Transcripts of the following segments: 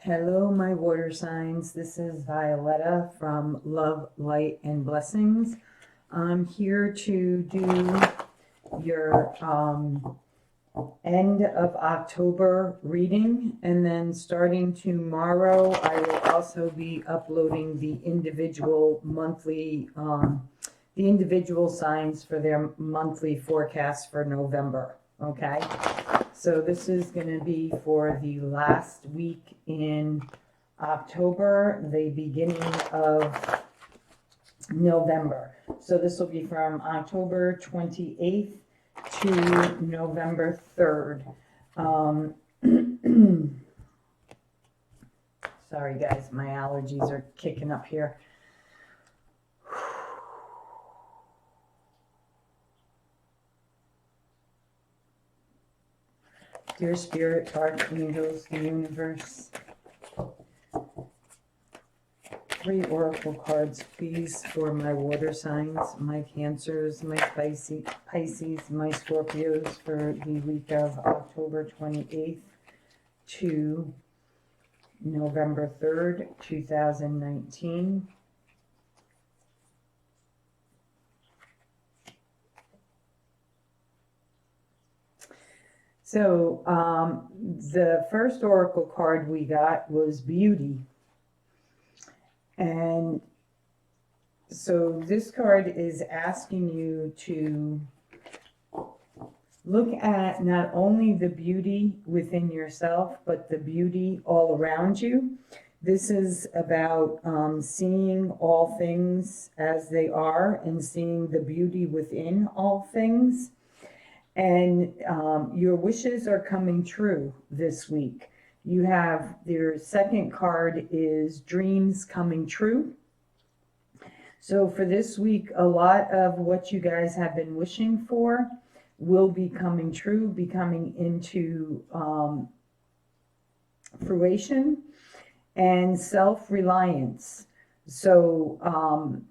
Hello, my water signs. This is Violetta from Love, Light, and Blessings. I'm here to do your end of October reading, and then starting tomorrow, I will also be uploading the individual monthly, the individual signs for their monthly forecast for November. Okay. So this is going to be for the last week in October, the beginning of November. So this will be from October 28th to November 3rd. Sorry guys, my allergies are kicking up here. Dear Spirit, Archangels, the universe, 3 oracle cards, please, for my water signs, my Cancers, my Pisces, my Scorpios for the week of October 28th to November 3rd, 2019. So the first oracle card we got was Beauty. And so this card is asking you to look at not only the beauty within yourself, but the beauty all around you. This is about seeing all things as they are and seeing the beauty within all things. And your wishes are coming true this week. You have your second card is dreams coming true. So for this week, a lot of what you guys have been wishing for will be coming true, be coming into fruition, and self-reliance. So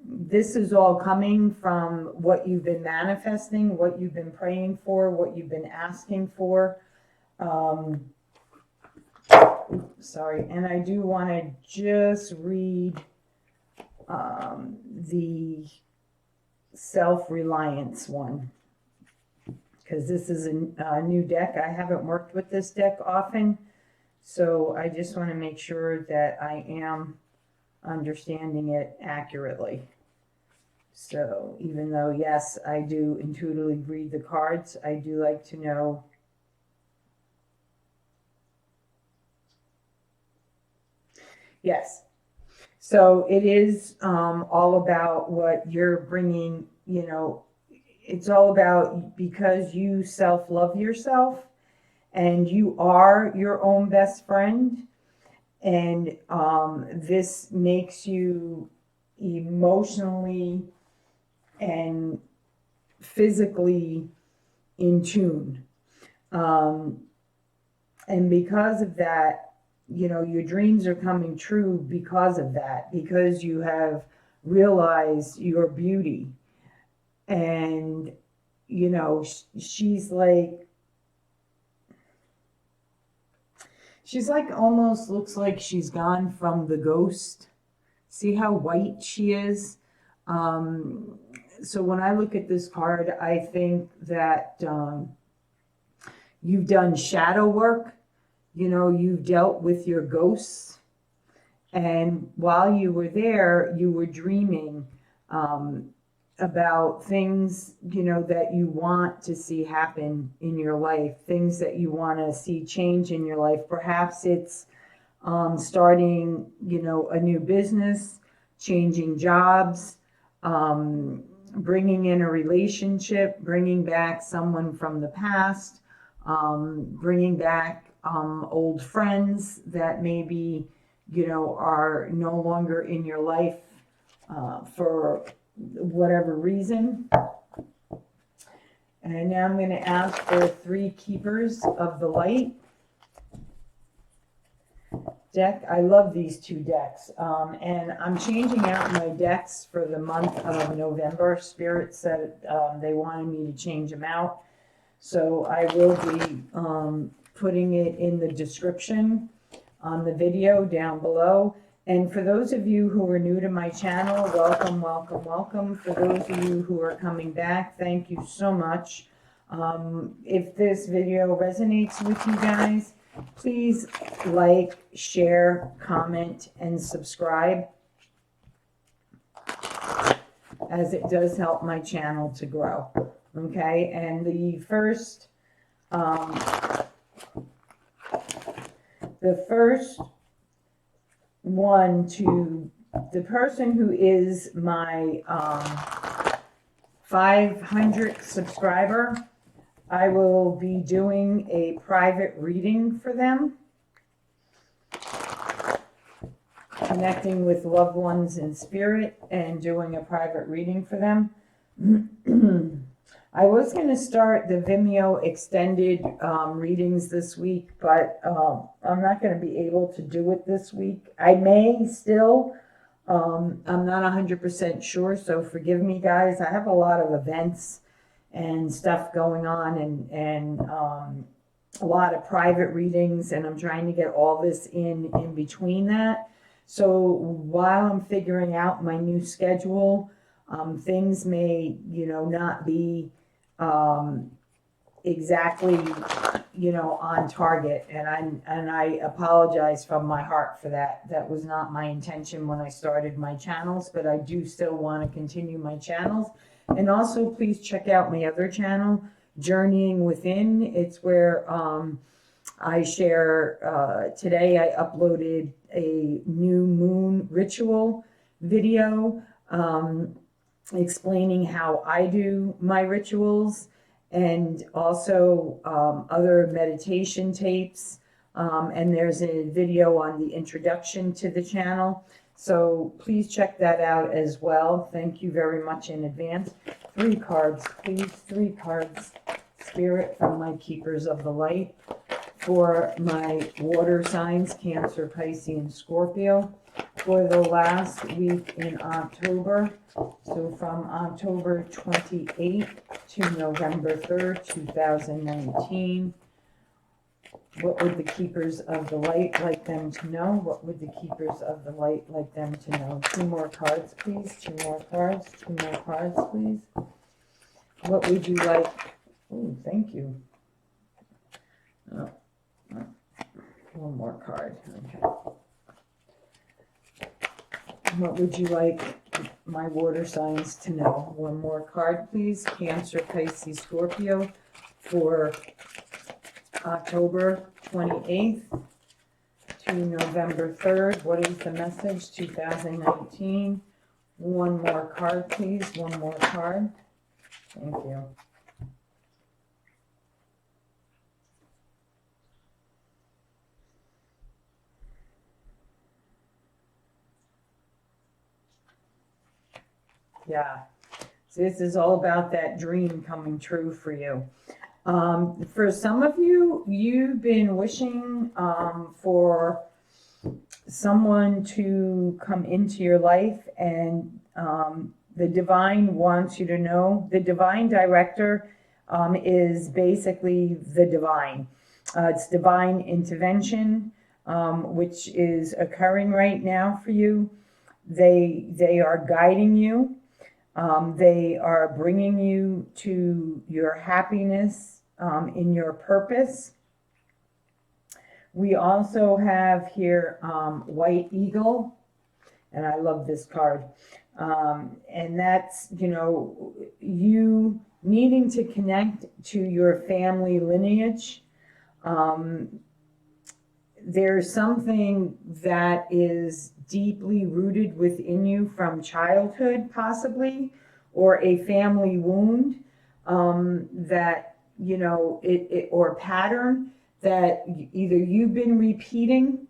this is all coming from what you've been manifesting, what you've been praying for, what you've been asking for. Sorry, and I do want to just read the self-reliance one, because this is a new deck. I haven't worked with this deck often, so I just want to make sure that I am understanding it accurately. So even though, yes, I do intuitively read the cards, I do like to know yes. So it is all about what you're bringing, you know, it's all about because you self-love yourself and you are your own best friend. And this makes you emotionally and physically in tune. And because of that, you know, your dreams are coming true because of that, because you have realized your beauty. And, you know, she's like almost looks like she's gone from the ghost. See how white she is? So when I look at this card, I think that you've done shadow work. You know, you've dealt with your ghosts. And while you were there, you were dreaming about things, you know, that you want to see happen in your life, things that you want to see change in your life. Perhaps it's starting, you know, a new business, changing jobs, bringing in a relationship, bringing back someone from the past, bringing back old friends that maybe, you know, are no longer in your life for whatever reason. And now I'm going to ask for 3 keepers of the light deck. I love these 2 decks. And I'm changing out my decks for the month of November. Spirit said they wanted me to change them out. So I will be putting it in the description on the video down below. And for those of you who are new to my channel, welcome, welcome, welcome. For those of you who are coming back, thank you so much. If this video resonates with you guys, please like, share, comment, and subscribe, as it does help my channel to grow. Okay, and the first one to the person who is my 500th subscriber, I will be doing a private reading for them, connecting with loved ones in spirit and doing a private reading for them. I was going to start the Vimeo extended readings this week, but I'm not going to be able to do it this week. I may still. I'm not 100% sure, so forgive me, guys. I have a lot of events and stuff going on, and a lot of private readings, and I'm trying to get all this in between that. So while I'm figuring out my new schedule, things may, not be exactly, on target, and I apologize from my heart for that. That was not my intention when I started my channels, but I do still want to continue my channels. And also, please check out my other channel, Journeying Within. It's where I share, today I uploaded a new moon ritual video explaining how I do my rituals, and also other meditation tapes. And there's a video on the introduction to the channel. So please check that out as well. Thank you very much in advance. 3 cards, please. 3 cards, Spirit, from my Keepers of the Light, for my water signs, Cancer, Pisces, and Scorpio, for the last week in October. So from October 28th to November 3rd, 2019. What would the Keepers of the Light like them to know? What would the Keepers of the Light like them to know? 2 more cards, please. 2 more cards. 2 more cards, please. What would you like? Oh, thank you. Oh. 1 more card. Okay. What would you like my water signs to know? 1 more card, please. Cancer, Pisces, Scorpio, for October 28th to November 3rd. What is the message? 2019. 1 more card, please. 1 more card. Thank you. Yeah, so this is all about that dream coming true for you. For some of you, you've been wishing for someone to come into your life, and the divine wants you to know. The divine director is basically the divine. It's divine intervention, which is occurring right now for you. They are guiding you. They are bringing you to your happiness in your purpose. We also have here White Eagle, and I love this card. And that's, you needing to connect to your family lineage. There's something that is deeply rooted within you from childhood, possibly, or a family wound that, or pattern that either you've been repeating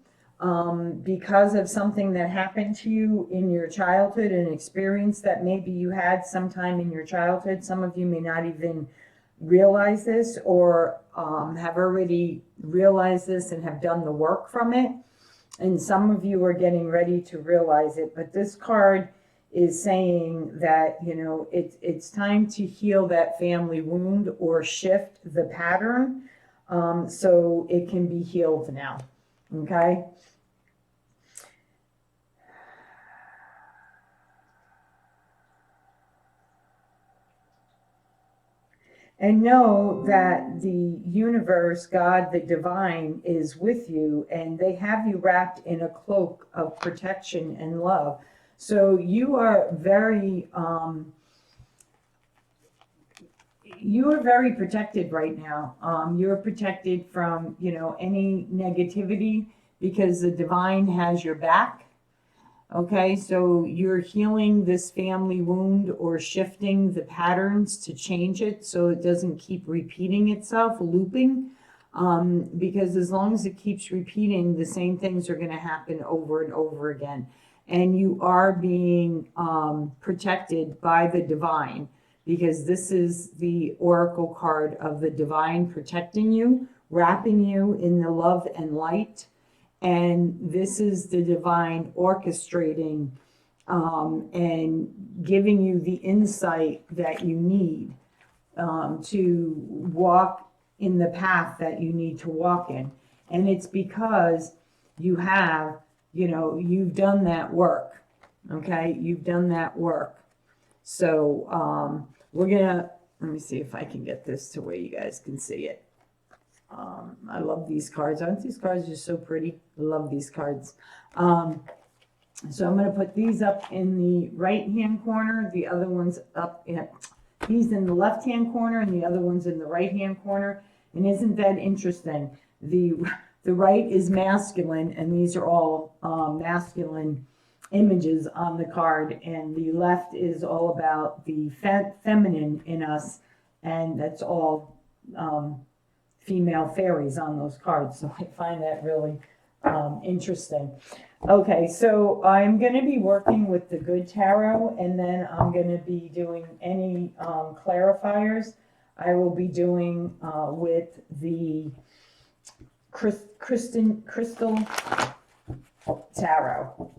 because of something that happened to you in your childhood, an experience that maybe you had sometime in your childhood. Some of you may not even realize this, or have already realized this and have done the work from it. And some of you are getting ready to realize it. But this card is saying that, it's time to heal that family wound or shift the pattern so it can be healed now. Okay? And know that the universe, God, the divine, is with you, and they have you wrapped in a cloak of protection and love. So you are very protected right now. You're protected from, you know, any negativity because the divine has your back. Okay, so you're healing this family wound or shifting the patterns to change it so it doesn't keep repeating itself, looping. Because as long as it keeps repeating, the same things are going to happen over and over again. And you are being protected by the divine, because this is the oracle card of the divine protecting you, wrapping you in the love and light. And this is the divine orchestrating and giving you the insight that you need to walk in the path that you need to walk in. And it's because you have, you know, you've done that work. Okay, you've done that work. So we're gonna, let me see if I can get this to where you guys can see it. I love these cards. Aren't these cards just so pretty? I love these cards. So I'm going to put these up in the right-hand corner, the other ones up in, these in the left-hand corner, and the other ones in the right-hand corner. And isn't that interesting? The right is masculine, and these are all masculine images on the card, and the left is all about the feminine in us, and that's all female fairies on those cards. So I find that really interesting. Okay, so I'm going to be working with the good tarot, and then I'm going to be doing any clarifiers. I will be doing with the crystal tarot.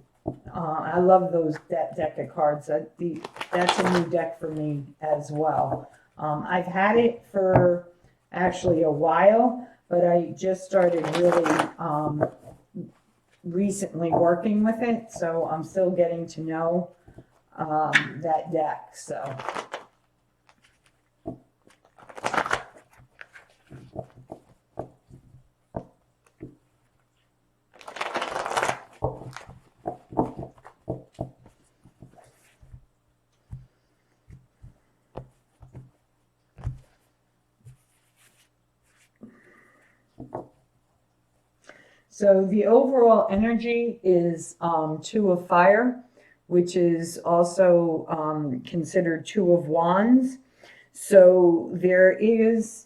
I love those that deck of cards. That's a new deck for me as well. I've had it for actually a while, but I just started really recently working with it, so I'm still getting to know that deck. So So the overall energy is Two of Fire, which is also considered Two of Wands. So there is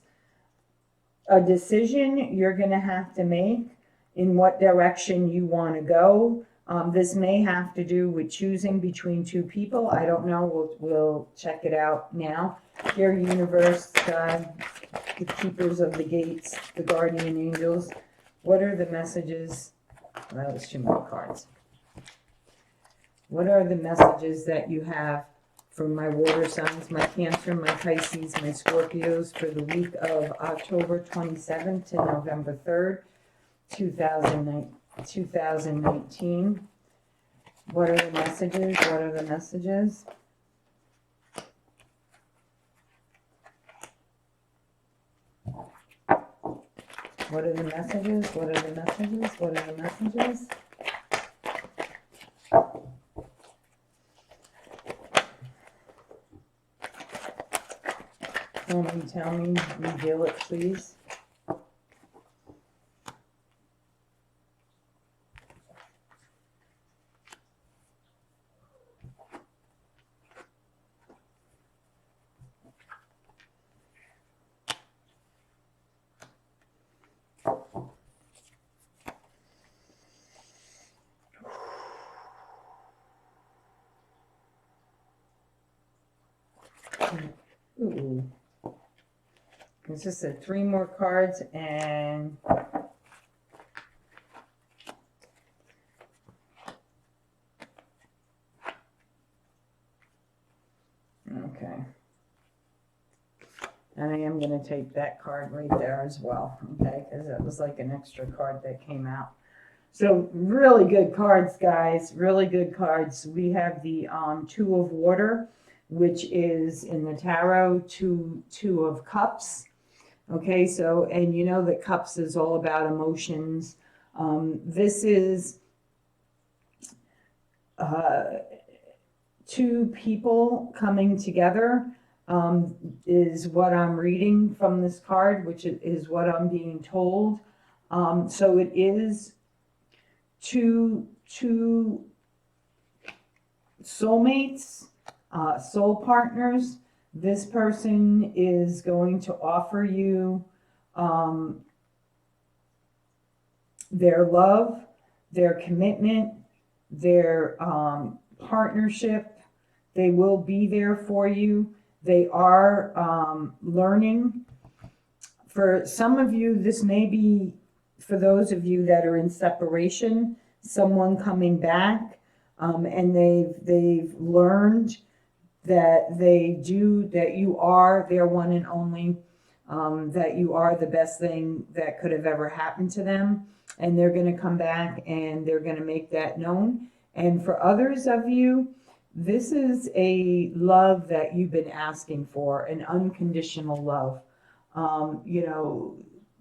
a decision you're going to have to make in what direction you want to go. This may have to do with choosing between two people. I don't know. We'll check it out now. Dear universe, God, the keepers of the gates, the guardian angels, what are the messages? That was too many cards. What are the messages that you have from my water signs, my Cancer, my Pisces, my Scorpios for the week of October 27th to November 3rd, 2019? What are the messages? What are the messages? What are the messages? What are the messages? What are the messages? Tell me, reveal it, please. Ooh. It's just a 3 more cards and okay. And I am going to take that card right there as well, okay, because that was like an extra card that came out. So really good cards, guys, really good cards. We have the Two of Water, which is in the tarot, two of Cups. Okay, so, and you know that Cups is all about emotions. This is two people coming together, is what I'm reading from this card, which is what I'm being told. So it is two soulmates, soul partners. This person is going to offer you their love, their commitment, their partnership. They will be there for you. They are learning. For some of you, this may be, for those of you that are in separation, someone coming back, and they've learned that that you are their one and only, that you are the best thing that could have ever happened to them, and they're going to come back and they're going to make that known. And for others of you, this is a love that you've been asking for, an unconditional love. You know,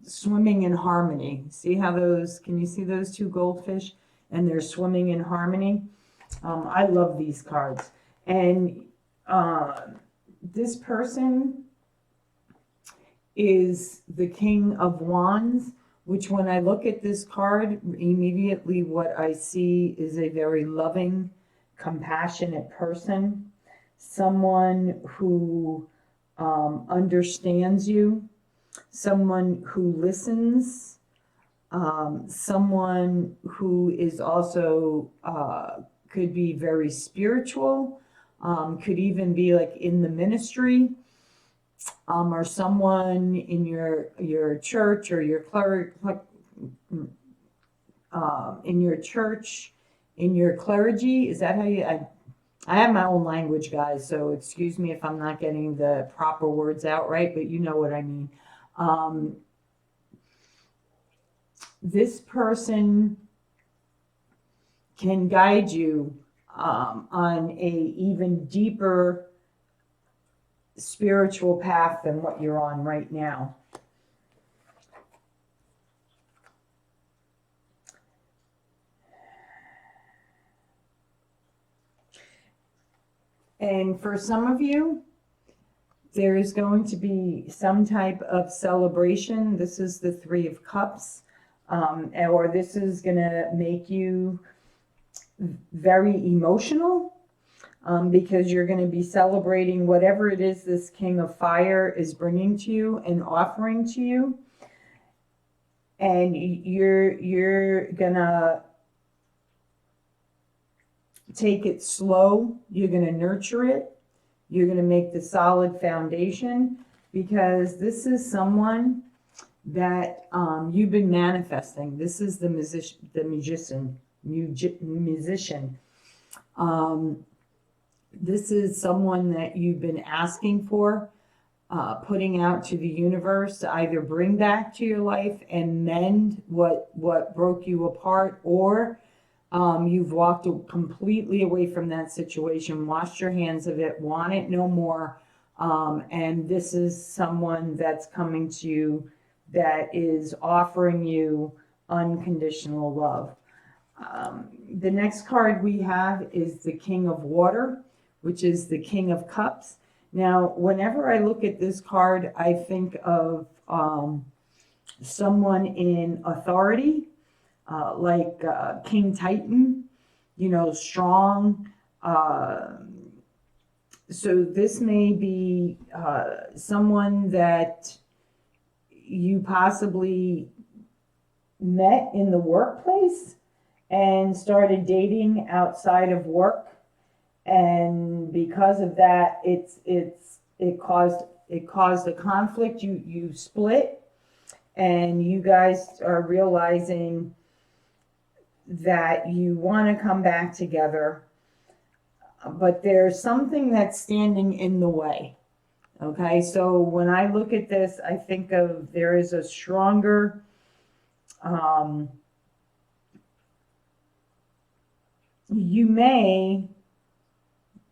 swimming in harmony. See how those, can you see those two goldfish? And they're swimming in harmony. I love these cards. And this person is the King of Wands, which when I look at this card, immediately what I see is a very loving, compassionate person, someone who understands you, someone who listens, someone who is also could be very spiritual, could even be like in the ministry, or someone in your church or your in your church, in your clergy. Is that how you? I have my own language, guys, so excuse me if I'm not getting the proper words out right, but you know what I mean. This person can guide you on a even deeper spiritual path than what you're on right now. And for some of you, there is going to be some type of celebration. This is the Three of Cups, or this is going to make you very emotional, because you're going to be celebrating whatever it is this King of Fire is bringing to you and offering to you. And you're going to take it slow. You're going to nurture it. You're going to make the solid foundation, because this is someone that you've been manifesting. This is the musician. This is someone that you've been asking for, putting out to the universe to either bring back to your life and mend what broke you apart, or you've walked completely away from that situation, washed your hands of it, want it no more. And this is someone that's coming to you that is offering you unconditional love. The next card we have is the King of Water, which is the King of Cups. Now, whenever I look at this card, I think of someone in authority, like King Titan, you know, strong. So this may be someone that you possibly met in the workplace and started dating outside of work, and because of that, it caused a conflict. You split, and you guys are realizing that you want to come back together, but there's something that's standing in the way. Okay, so when I look at this, I think of there is a stronger you may,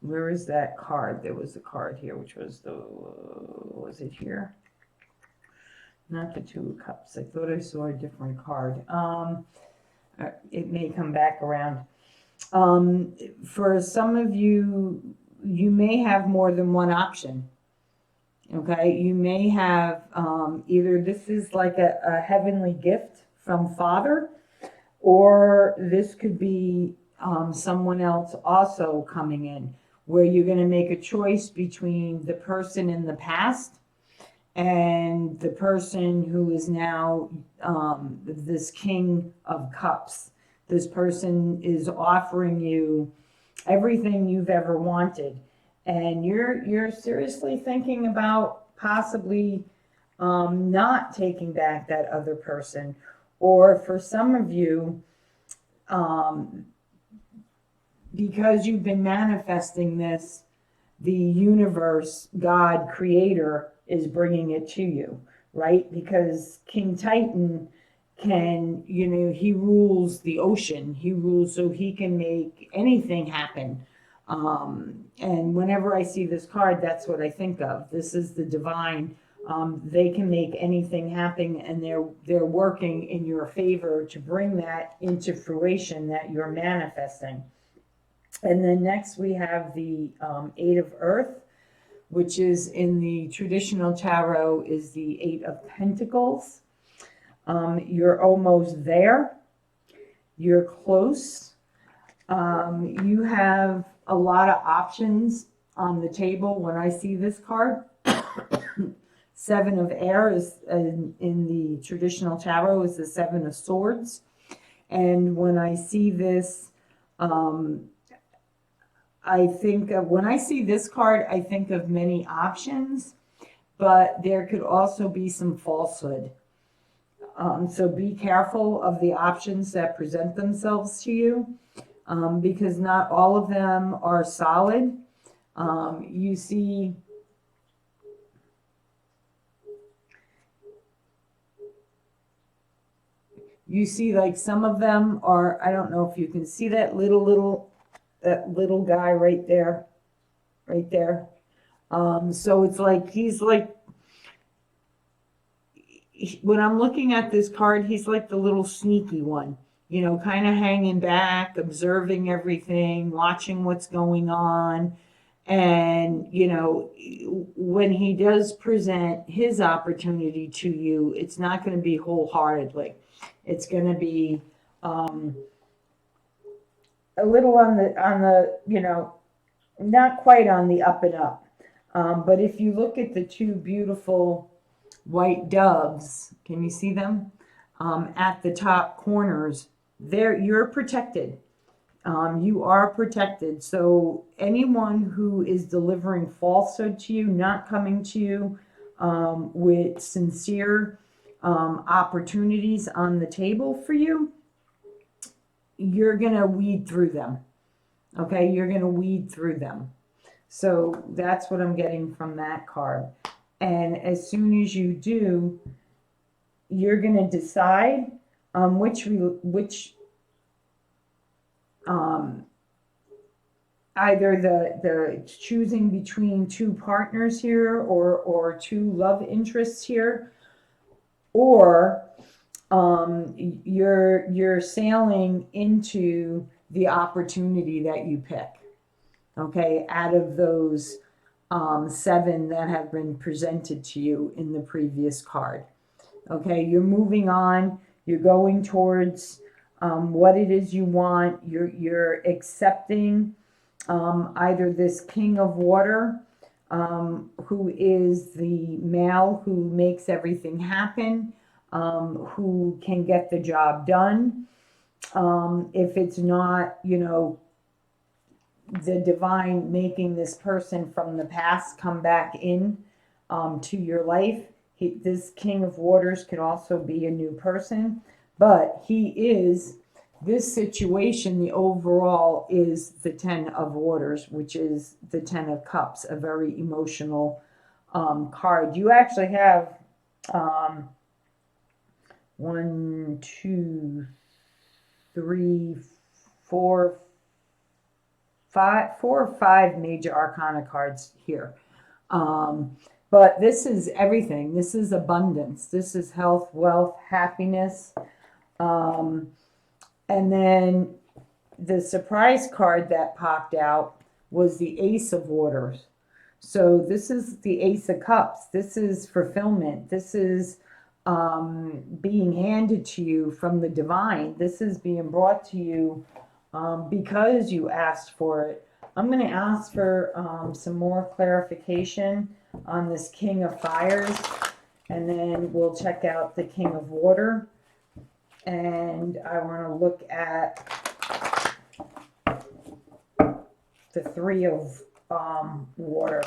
where is that card? There was a card here, which was was it here? Not the Two of Cups. I thought I saw a different card. It may come back around. For some of you, you may have more than one option. Okay, you may have either this is like a heavenly gift from Father, or this could be someone else also coming in, where you're going to make a choice between the person in the past and the person who is now this King of Cups. This person is offering you everything you've ever wanted, and you're seriously thinking about possibly not taking back that other person. Or for some of you, because you've been manifesting this, the universe, God, Creator, is bringing it to you, right? Because King Titan can, he rules the ocean. He rules, so he can make anything happen. And whenever I see this card, that's what I think of. This is the divine. They can make anything happen, and they're working in your favor to bring that into fruition that you're manifesting. And then next we have the Eight of Earth, which is in the traditional tarot is the Eight of Pentacles. You're almost there. You're close. You have a lot of options on the table when I see this card. Seven of Air is in the traditional tarot is the Seven of Swords. And when I see this, I think of, when I see this card, I think of many options, but there could also be some falsehood. So be careful of the options that present themselves to you, because not all of them are solid. You see like some of them are, I don't know if you can see that little guy right there. So it's like, he's like, when I'm looking at this card, he's like the little sneaky one, kind of hanging back, observing everything, watching what's going on. And, when he does present his opportunity to you, it's not going to be wholeheartedly. It's going to be a little on the, not quite on the up and up. But if you look at the two beautiful white doves, can you see them? At the top corners, you're protected. You are protected. So anyone who is delivering falsehood to you, not coming to you with sincere opportunities on the table for you, you're going to weed through them. Okay, you're going to weed through them. So that's what I'm getting from that card. And as soon as you do, you're going to decide which either the choosing between two partners here or two love interests here, or you're sailing into the opportunity that you pick, okay, out of those seven that have been presented to you in the previous card. Okay, you're moving on, you're going towards what it is you want. You're accepting either this King of Water, who is the male who makes everything happen, who can get the job done. If it's not, the divine making this person from the past come back in to your life, this King of Waters could also be a new person, but he is, this situation, the overall is the Ten of Waters, which is the Ten of Cups, a very emotional card. You actually have 1, 2, 3, 4, 4 or 5 major arcana cards here. But this is everything. This is abundance. This is health, wealth, happiness. And then the surprise card that popped out was the Ace of Waters. So this is the Ace of Cups. This is fulfillment. This is being handed to you from the divine. This is being brought to you because you asked for it. I'm going to ask for some more clarification on this King of Fires, and then we'll check out the King of Water. And I want to look at the Three of Water.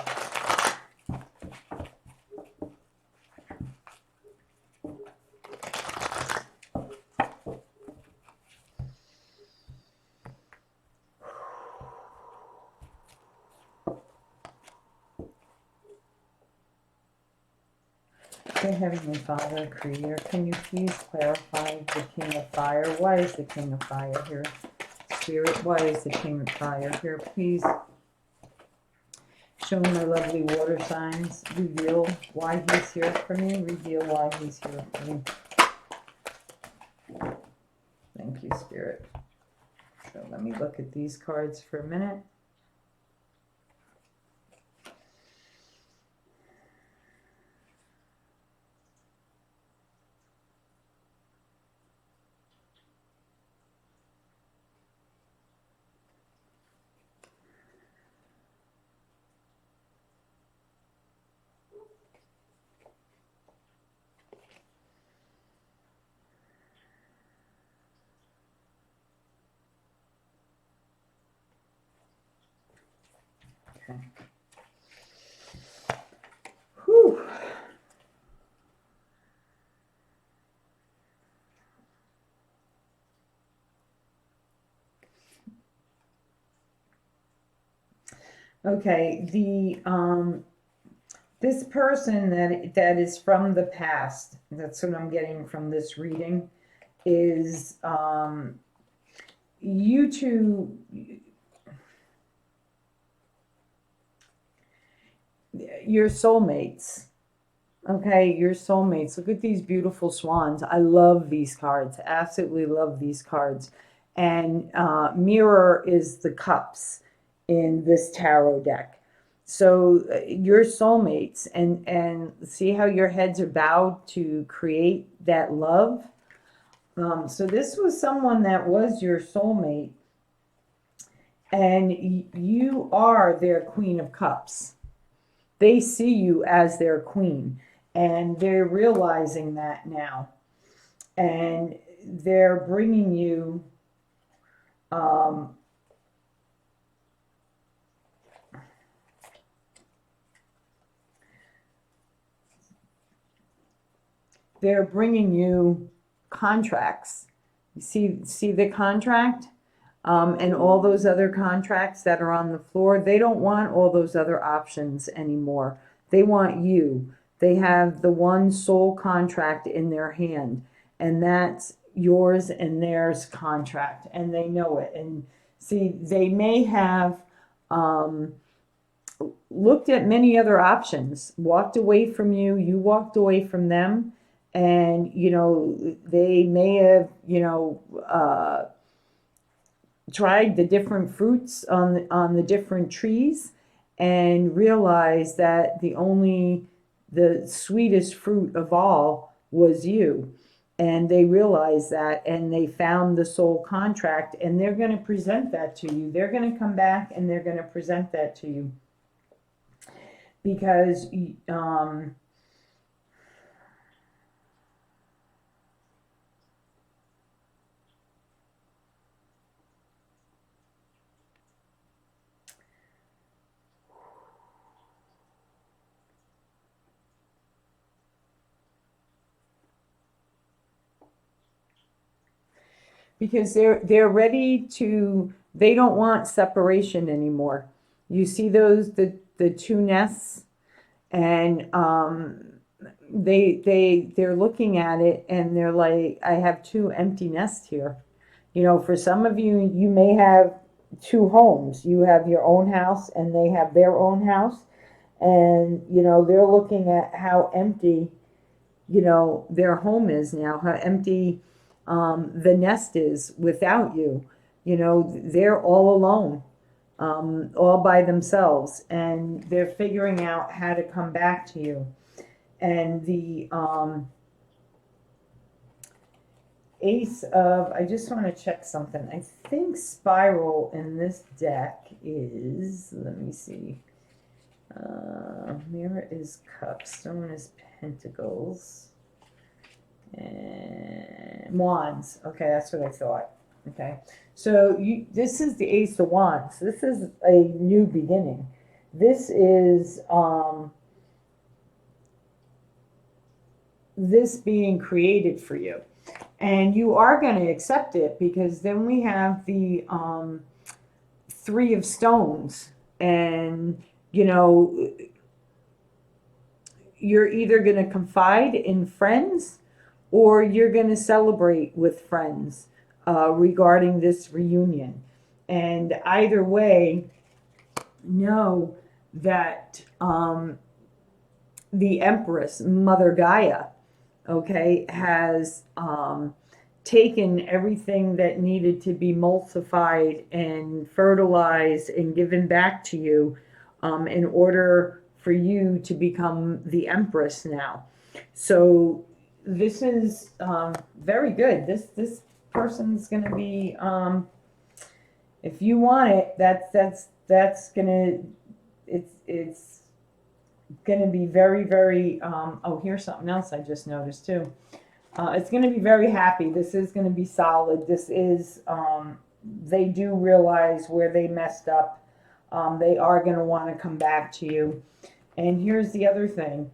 Dear Heavenly Father, Creator, can you please clarify the King of Fire? Why is the King of Fire here? Spirit, why is the King of Fire here? Please show me my lovely water signs. Reveal why he's here for me. Reveal why he's here for me. Thank you, Spirit. So let me look at these cards for a minute. Okay. Whew. Okay, this person that is from the past, that's what I'm getting from this reading, is you two, your soulmates. Okay, your soulmates. Look at these beautiful swans. I love these cards. Absolutely love these cards. And mirror is the cups in this tarot deck. So your soulmates, and see how your heads are bowed to create that love. So this was someone that was your soulmate, and you are their Queen of Cups. They see you as their queen, and they're realizing that now, and they're bringing you contracts. You see the contract, and all those other contracts that are on the floor. They don't want all those other options anymore. They want you. They have the one soul contract in their hand, and that's yours and theirs contract, and they know it. And see, they may have looked at many other options, walked away from you, you walked away from them, and they may have tried the different fruits on the different trees, and realized that the sweetest fruit of all was you. And they realized that, and they found the soul contract, and they're going to present that to you. They're going to come back and they're going to present that to you, because they're ready to, they don't want separation anymore. You see the two nests, and they're looking at it, and they're like, I have two empty nests here. For some of you, you may have two homes. You have your own house and they have their own house. And, you know, they're looking at how empty, you know, their home is now, how empty the nest is without you. You know, they're all alone, all by themselves, and they're figuring out how to come back to you. And the Ace of, I just want to check something. I think Spiral in this deck is, let me see. Mirror is Cups, Stone is Pentacles, and Wands. Okay, that's what I thought. Okay, so this is the Ace of Wands. This is a new beginning. This is this being created for you. And you are going to accept it, because then we have the Three of Stones. And, you know, you're either going to confide in friends or you're going to celebrate with friends regarding this reunion. And either way, know that the Empress, Mother Gaia, okay, has taken everything that needed to be multiplied and fertilized and given back to you in order for you to become the Empress now. So this is very good. This person's going to be, if you want it, that's going to, it's going to be very, very, oh, here's something else I just noticed too. It's going to be very happy. This is going to be solid. This is, they do realize where they messed up. They are going to want to come back to you. And here's the other thing.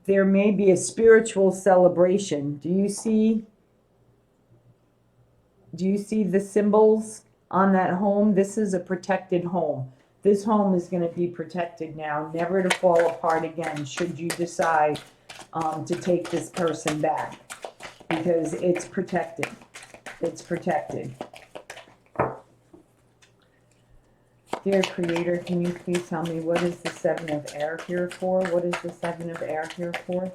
There may be a spiritual celebration. Do you see the symbols on that home? This is a protected home. This home is going to be protected now, never to fall apart again should you decide to take this person back, because it's protected. It's protected. Dear Creator, can you please tell me, what is the Seven of Air here for? What is the Seven of Air here for?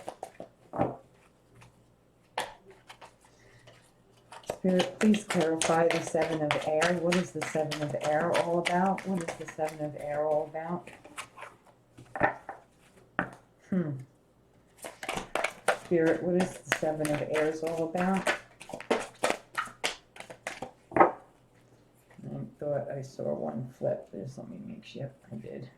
Spirit, please clarify the Seven of Air. What is the Seven of Air all about? What is the Seven of Air all about? Spirit, what is the Seven of Airs all about? I thought I saw one flip. Just let me make sure I did.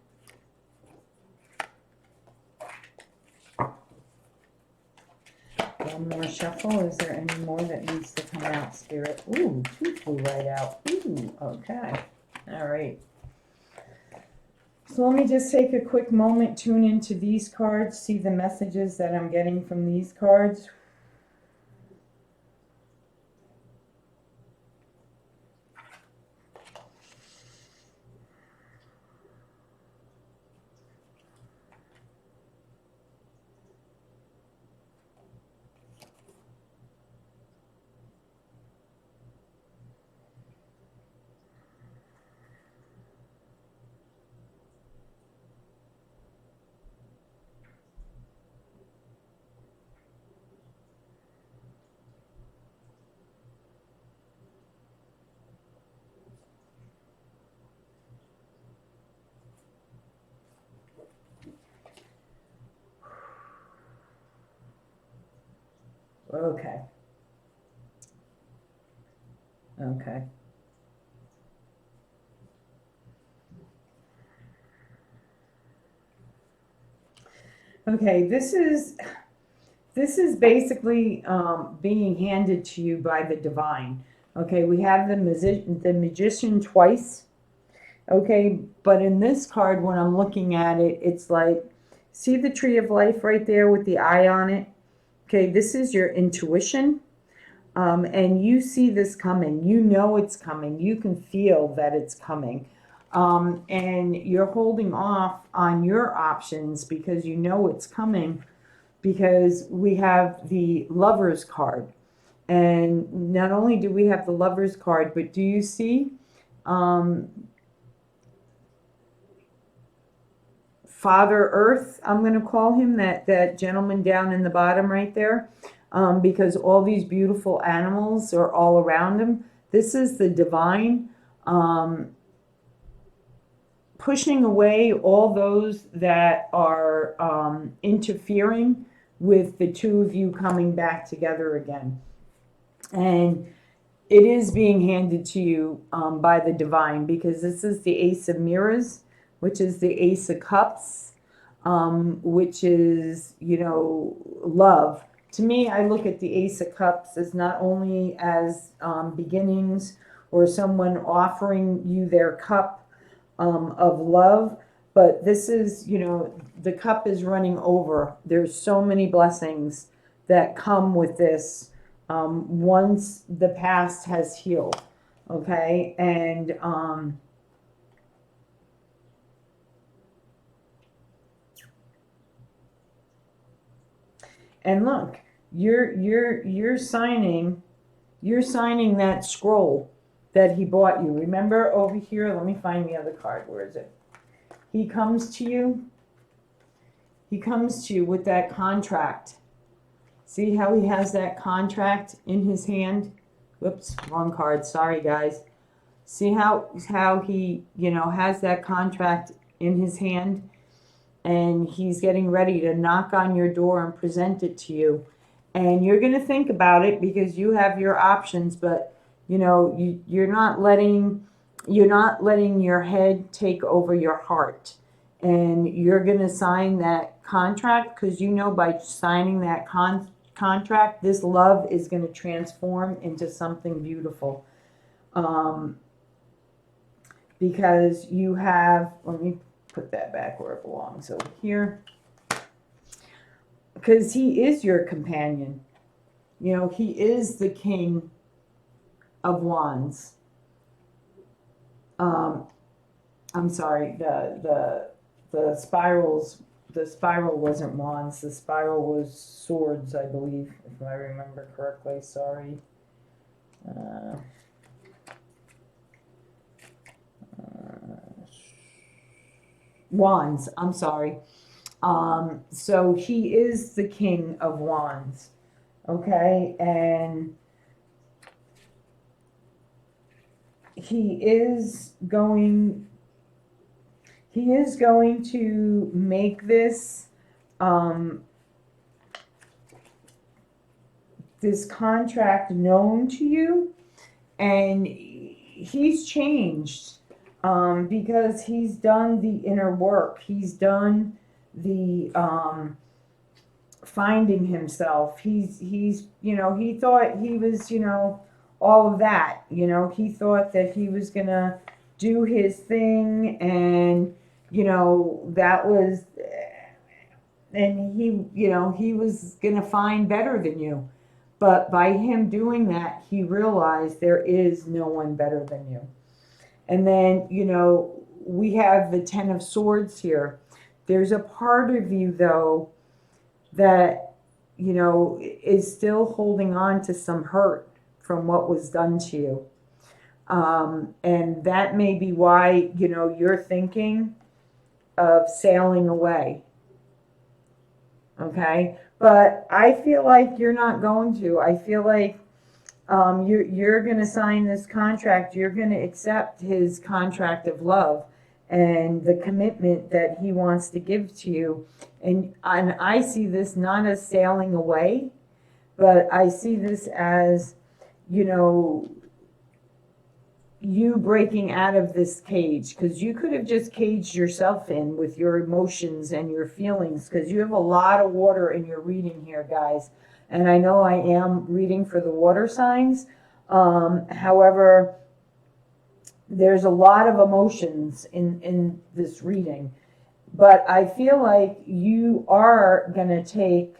One more shuffle. Is there any more that needs to come out, Spirit? Ooh, two flew right out. Ooh, okay. All right. So let me just take a quick moment, tune into these cards, see the messages that I'm getting from these cards. Okay. Okay. Okay, this is basically being handed to you by the divine. Okay, we have the magician twice. Okay, but in this card, when I'm looking at it, it's like, see the tree of life right there with the eye on it? Okay, this is your intuition. And you see this coming. You know it's coming. You can feel that it's coming. And you're holding off on your options because you know it's coming, because we have the Lover's card. And not only do we have the Lover's card, but do you see Father Earth, I'm going to call him, that gentleman down in the bottom right there, because all these beautiful animals are all around him. This is the divine, pushing away all those that are interfering with the two of you coming back together again. And it is being handed to you by the divine, because this is the Ace of Mirrors, which is the Ace of Cups, which is, you know, love. To me, I look at the Ace of Cups as not only as beginnings or someone offering you their cup of love, but this is, you know, the cup is running over. There's so many blessings that come with this once the past has healed, okay? And look, you're signing that scroll that he bought you. Remember over here, let me find the other card. Where is it? He comes to you with that contract. See how he has that contract in his hand? Whoops, wrong card. Sorry, guys. See how he, you know, has that contract in his hand, and he's getting ready to knock on your door and present it to you. And you're going to think about it because you have your options, but you know, you're not letting your head take over your heart. And you're going to sign that contract because you know by signing that contract, this love is going to transform into something beautiful. Because you have, let me put that back where it belongs, over here. Because he is your companion. You know, he is the King of Wands. I'm sorry, the spiral wasn't wands. The spiral was swords, I believe, if I remember correctly. Sorry. Wands, I'm sorry. So he is the King of Wands. Okay, and he is going to make this this contract known to you, and he's changed because he's done the inner work. He's done the finding himself. He's you know, he thought he was, you know, all of that, you know, he thought that he was gonna do his thing, and you know, that was, and he, you know, he was gonna find better than you. But by him doing that, he realized there is no one better than you. And then, you know, we have the Ten of Swords here. There's a part of you, though, that, you know, is still holding on to some hurt from what was done to you. And that may be why, you know, you're thinking of sailing away. Okay? But I feel like you're not going to. I feel like you're going to sign this contract. You're going to accept his contract of love and the commitment that he wants to give to you. And I see this not as sailing away, but I see this as, you know, you breaking out of this cage, because you could have just caged yourself in with your emotions and your feelings, because you have a lot of water in your reading here, guys. And I know I am reading for the water signs. However, there's a lot of emotions in this reading. But I feel like you are going to take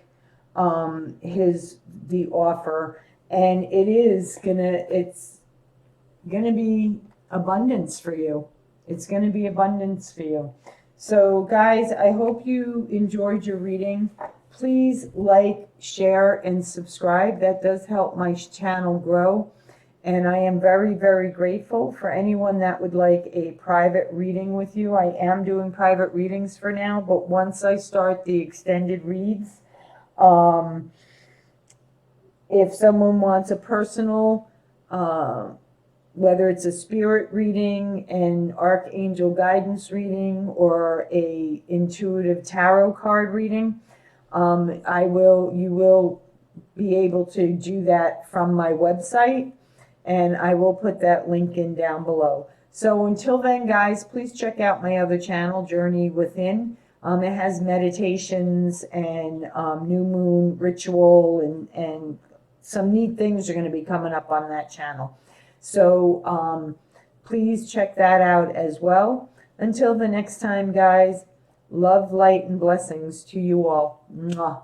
the offer, and it's going to be abundance for you. It's going to be abundance for you. So guys, I hope you enjoyed your reading. Please like, share, and subscribe. That does help my channel grow. And I am very, very grateful for anyone that would like a private reading with you. I am doing private readings for now, but once I start the extended reads, if someone wants a personal, whether it's a spirit reading, an archangel guidance reading, or a intuitive tarot card reading, you will be able to do that from my website, and I will put that link in down below. So until then, guys, please check out my other channel, Journey Within. It has meditations and new moon ritual and some neat things are going to be coming up on that channel. So please check that out as well. Until the next time, guys, love, light, and blessings to you all. Mwah.